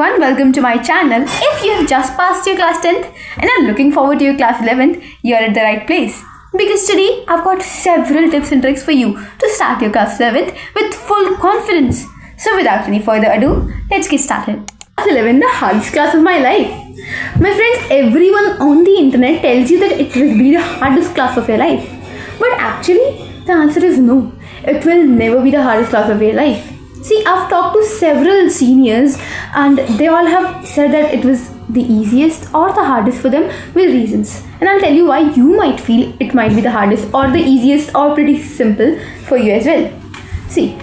everyone, welcome to my channel. If you have just passed your class 10th and are looking forward to your class 11th, you're at the right place. Because today I've got several tips and tricks for you to start your class 11th with full confidence. So without any further ado, let's get started. Class 11, the hardest class of my life. My friends, everyone on the internet tells you that it will be the hardest class of your life. But actually, the answer is no. It will never be the hardest class of your life. See, I've talked to several seniors and they all have said that it was the easiest or the hardest for them with reasons. And I'll tell you why you might feel it might be the hardest or the easiest or pretty simple for you as well. See,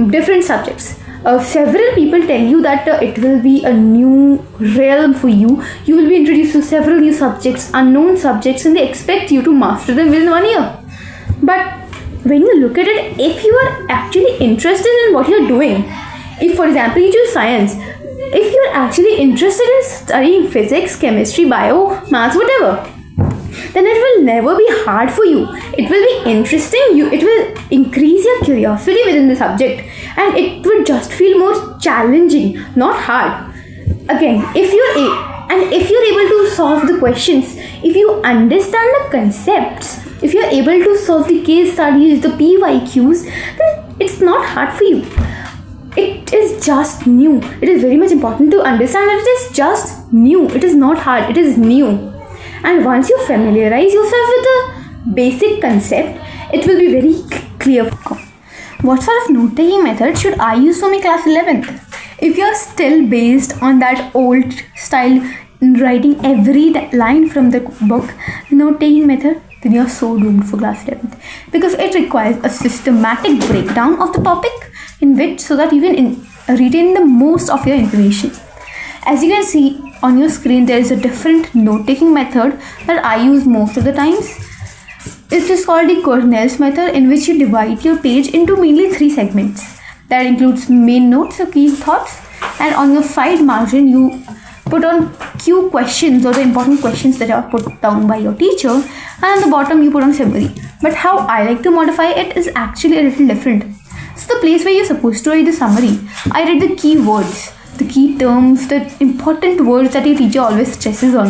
different subjects. Several people tell you that it will be a new realm for you. You will be introduced to several new subjects, unknown subjects, and they expect you to master them within 1 year. But when you look at it, if you are actually interested in what you're doing, if for example you choose science, if you're actually interested in studying physics, chemistry, bio, maths, whatever, then it will never be hard for you. It will be interesting. It will increase your curiosity within the subject, and it will just feel more challenging, not hard. Again, if you're able to solve the questions, if you understand the concepts, if you're able to solve the case studies, the PYQs, then it's not hard for you. It is just new. It is very much important to understand that it is just new. It is not hard. It is new. And once you familiarize yourself with the basic concept, it will be very clear. What sort of note-taking method should I use for my class 11th? If you're still based on that old style, writing every line from the book, note-taking method, then you're so doomed for class 11th, because it requires a systematic breakdown of the topic so that you can retain the most of your information. As you can see on your screen, there is a different note-taking method that I use most of the times. It is called the Cornell's method, in which you divide your page into mainly 3 segments. That includes main notes or key thoughts, and on your side margin you put on Q questions or the important questions that are put down by your teacher, and at the bottom you put on summary. But how I like to modify it is actually a little different. So the place where you're supposed to write the summary, I write the key words, the key terms, the important words that your teacher always stresses on,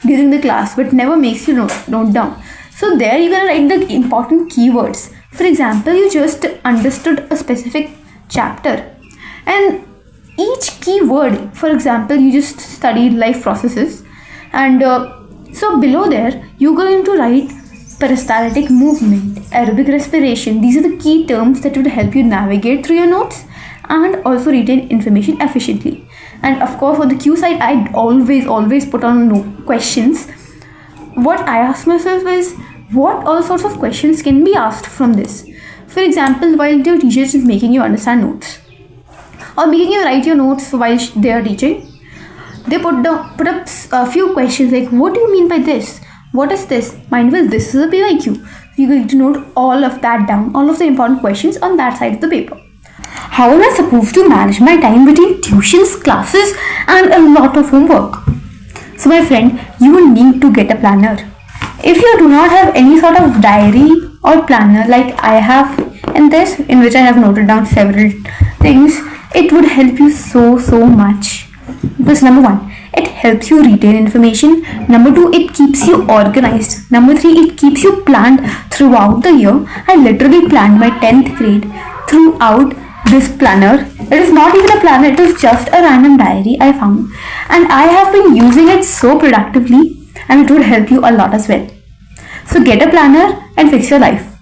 during the class, but never makes you note down. So there you're gonna write the important keywords. For example, you just understood a specific chapter, and each keyword, for example, you just studied life processes, and so below there you're going to write peristaltic movement, aerobic respiration. These are the key terms that would help you navigate through your notes and also retain information efficiently. And of course, for the Q side, I always put on questions. What I ask myself is, what all sorts of questions can be asked from this? For example, while your teacher is making you understand notes, or making you write your notes while they are teaching, they put up a few questions like, what do you mean by this? What is this? Mind well, this is a PYQ. You need to note all of that down, all of the important questions on that side of the paper. How am I supposed to manage my time between tuitions, classes, and a lot of homework? So my friend, you will need to get a planner. If you do not have any sort of diary or planner like I have in which I have noted down several things, it would help you so much. Because number 1, it helps you retain information. Number 2, it keeps you organized. Number 3, it keeps you planned throughout the year. I literally planned my 10th grade throughout this planner. It is not even a planner, it is just a random diary I found, and I have been using it so productively, and it would help you a lot as well. So get a planner and fix your life.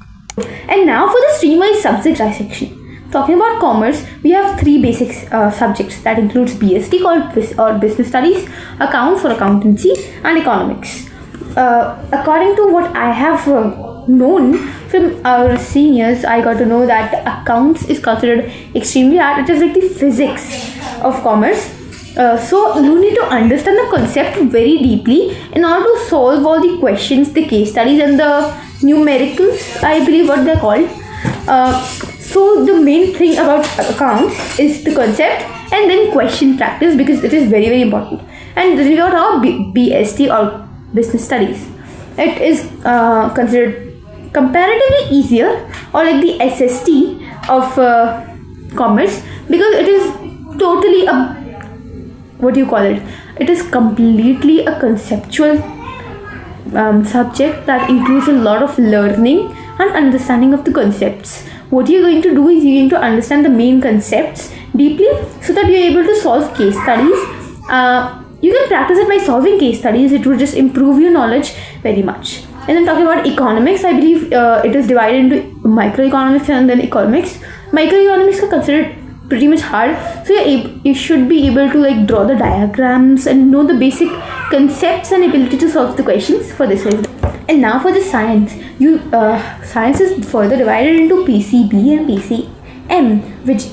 And now for the stream-wise subject dissection. Talking about commerce, we have 3 basic subjects that includes BST called Business Studies, Accounts or Accountancy, and Economics. According to what I have known from our seniors, I got to know that accounts is considered extremely hard. It is like the physics of commerce. So you need to understand the concept very deeply in order to solve all the questions, the case studies, and the numericals, I believe what they're called. So the main thing about accounts is the concept and then question practice, because it is very important. And then we got our BST or Business Studies. It is considered comparatively easier, or like the SST of commerce, because it is totally a what do you call it? It is completely a conceptual subject that includes a lot of learning and understanding of the concepts. What you're going to do is you're going to understand the main concepts deeply so that you're able to solve case studies. You can practice it by solving case studies. It will just improve your knowledge very much. And then talking about economics, I believe it is divided into microeconomics and then economics. Microeconomics are considered pretty much hard, so you should be able to like draw the diagrams and know the basic concepts and ability to solve the questions for this reason. And now for the science, science is further divided into PCB and PCM,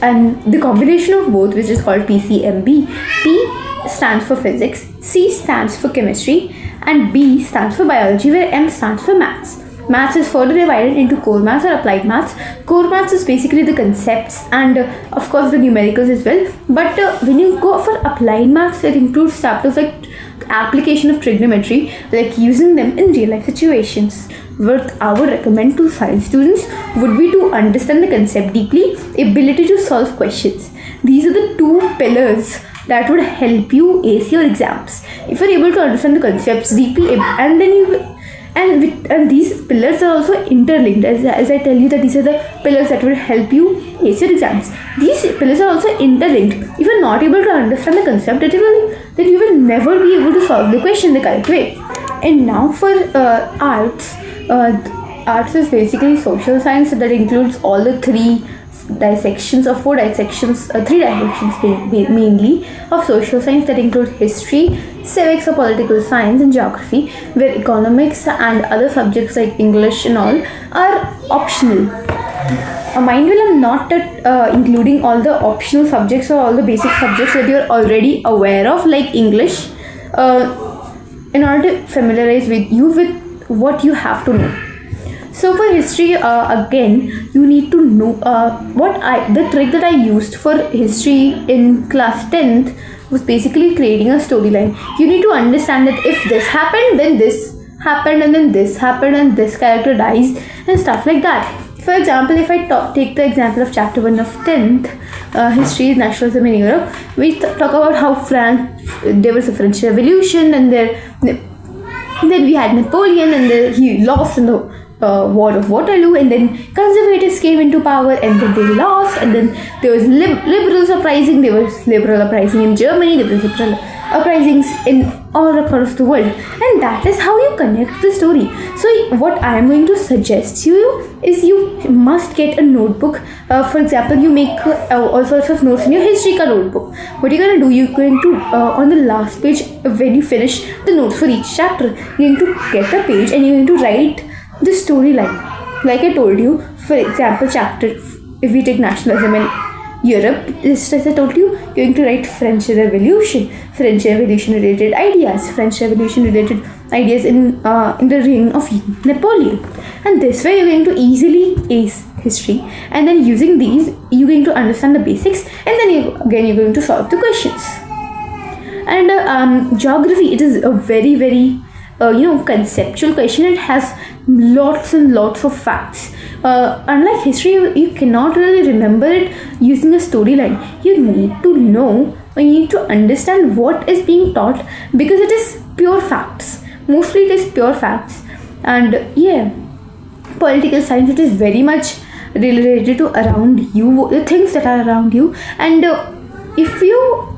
and the combination of both, which is called PCMB. P stands for physics, C stands for chemistry, and B stands for biology, where M stands for maths. Maths is further divided into core maths or applied maths. Core maths is basically the concepts and of course the numericals as well. But when you go for applied maths, it includes chapters like application of trigonometry, like using them in real life situations. What I would recommend to science students would be to understand the concept deeply, ability to solve questions. These are the two pillars that would help you ace your exams. If you're able to understand the concepts deeply, and then and these pillars are also interlinked, as I tell you that these are the pillars that will help you ace your exams. These pillars are also interlinked. If you're not able to understand the concept, then you will never be able to solve the question the correct way. And now for arts. Arts is basically social science that includes all the three dissections mainly of social science, that include history, civics or political science, and geography, where economics and other subjects like English and all are optional. Mind you, I'm not including all the optional subjects or all the basic subjects that you're already aware of, like English, in order to familiarize you with what you have to know. So for history, again, you need to know the trick that I used for history in class 10th was basically creating a storyline. You need to understand that if this happened, then this happened, and then this happened, and this character dies, and stuff like that. For example, if I take the example of chapter 1 of 10th, history is nationalism in Europe, we talk about how there was a French Revolution, and then we had Napoleon, and he lost in the War of Waterloo, and then conservatives came into power, and then they lost, and then there was liberals uprising. There was liberal uprising in Germany, there was liberal uprisings in all across the world, and that is how you connect the story. So what I am going to suggest you is you must get a notebook. For example, you make all sorts of notes in your history notebook. What you're going to do, you're going to on the last page, when you finish the notes for each chapter, you're going to get a page and you're going to write the storyline. Like I told you, for example, chapter, if we take nationalism in Europe, just as I told you, you're going to write French Revolution related ideas, French Revolution related ideas in the reign of Napoleon. And this way you're going to easily ace history, and then using these you're going to understand the basics, and then you're going to solve the questions. And geography, it is a very conceptual question. It has lots and lots of facts. Unlike history, you cannot really remember it using a storyline. You need to know, or you need to understand what is being taught, because it is pure facts. Mostly it is pure facts. And political science, it is very much related to around you, the things that are around you. And if you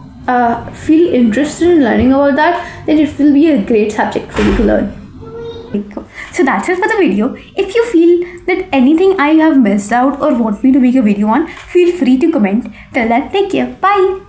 feel interested in learning about that, then it will be a great subject for you to learn. So that's it for the video. If you feel that anything I have missed out or want me to make a video on, feel free to comment. Till then, take care. Bye.